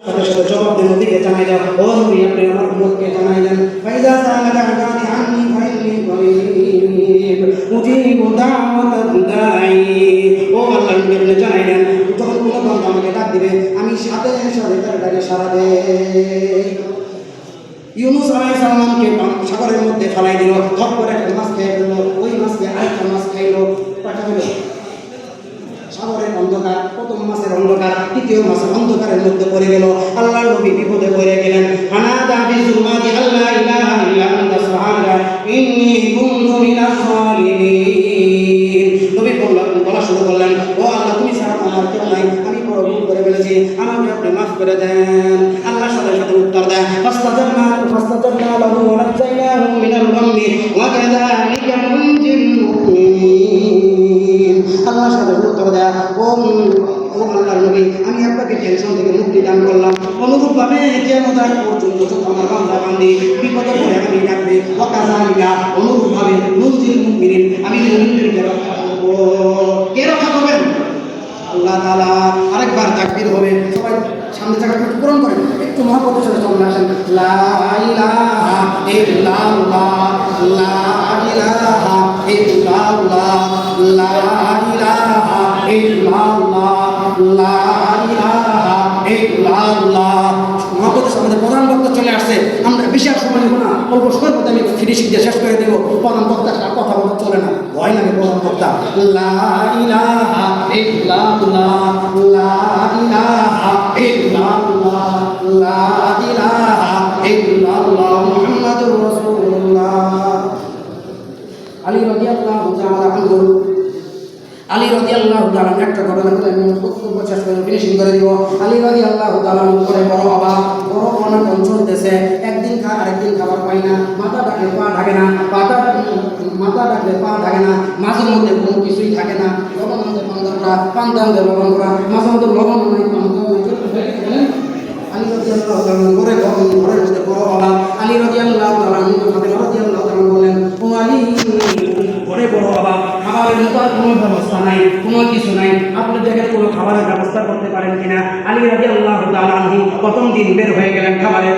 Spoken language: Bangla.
সাথে সাথে জবাব দিয়ে নবীকে জানাইলেন, ও নবী আপনি আমার উম্মতকে জানাইলেন, ফাইজা সালাকা ইবাদি আন্নি ফাইন্নি করিব উজিবু দাওয়াতাদ দাঈ। ও আল্লাহর নবী আপনি জানাইলেন, যখন কোনো বান্দা আমাকে ডাক দিবে আমি সাথে সাথে তার ডাকে সাড়া দেই। ইউনূস আলাইহিস সালামকে সাগরের মধ্যে ফেলাই দিল, ধপ করে একটা মাছ খেয়ে ফেলল, ওই মাছকে আরেকটা মাছ খাইলো, কয়টা হলো? সাগরের অন্ধকার, প্রথম মাসের অন্ধকার, দ্বিতীয় মাসের অন্ধকারের মধ্যে পড়ে গেল। আল্লাহর নবী বিপদে পড়ে গেলেন। আনাদা বিজুলমাতি আল্লা ইলাহা ইল্লা আনতা সুবহানাকা ইন্নী কুনতু মিনাজ জালিমিন। নবী বলা শুরু করলেন, ও আল্লাহ তুমি ছাড়া আমার কেউ নাই, আমি বড় ভুল করে ফেলেছি, আমাকে আপনি মাফ করে দেন। আল্লাহর সাথে সাথে উত্তর দেয়, ফাস্তাজাবনা লাহু ওয়া নাজাইনাহু মিনাল গাম্মি ওয়া কাযালিকা নুনজিল মুমিনিন। আল্লাহর সাথে উত্তর দেয়, ও আল্লাহর নবী আমি আপনাকে টেনশন থেকে মুক্তি দান করলাম, অনুরূপভাবে কিয়ামত পর্যন্ত যত আমার বান্দা বান্দি বিপদে পড়ে আমি ডাকবে, ওয়া কাযালিকা অনুরূপভাবে নুনজিল মুমিনিন আমি মুমিনদেরকে রক্ষা করব। কে রক্ষা করবেন? আল্লাহ তাআলা। আরেকবার তাকবীর হবে, সবাই সামনে জায়গাটা পূরণ করেন, একটু মহব্বতের সাথে সামনে আসেন। লা ইলাহা ইল্লাল্লাহ, লা ইলাহা ইল্লাল্লাহ, লা ইলাহা ইল্লাল্লাহ, লা ইলাহা ইল্লাল্লাহ। মহব্বতের সামনে প্রধান বক্তা চলে আসছে, আমরা বেশি আর সময় নেব না, অল্প সময়ের মধ্যে আমি ফিনিশিং দিয়ে শেষ করে দেবো। প্রধান বক্তা কথা বলতে চলে না, ভয় লাগে প্রধান বক্তা। লা ইলাহা ইল্লাল্লাহ, লা ইলাহা ইল্লাল্লাহ, লা ইলাহা ইল্লাল্লাহ মুহাম্মাদুর রাসূলুল্লাহ। আলী রাদিয়াল্লাহু তাআলা আনহু, আলী রাদিয়াল্লাহু তাআলা একটা ঘটনা বলে আমি বক্তব্য শেষ করে ফিনিশিং করে দিব। আলী রাদিয়াল্লাহু তাআলা করে বড় বাবা, বড় অনটন চলতেছে, একদিন খা আরেকদিন খাবার পাই না, মাথা ডাকলে পা ঢাকে না, মাথা ডাকলে পা ঢাকে না, মাঝের মধ্যে কোনো কিছুই থাকে না, লবণ আনতে পান্তা করা, পান্তা আনতে লবণ করা, মাঝে মধ্যে লবণ নাই, পান্তা নাই। আলী রাদিয়াল্লাহু তাআলা ঘরের মধ্যে বড় বাবা আলী রাদিয়াল্লাহু তাআলা ফাতেমা রাদিয়াল্লাহু তাআলা বলেন, ও আলী ঘরে বড় বাবা, খাবারের মতো আর কোনো ব্যবস্থা নাই, কোনো কিছু নাই, আপনি দেখেন কোনো খাবারের ব্যবস্থা করতে পারেন কিনা। আলী রাদিয়াল্লাহু তাআলা প্রথম দিন বের হয়ে গেলেন খাবারের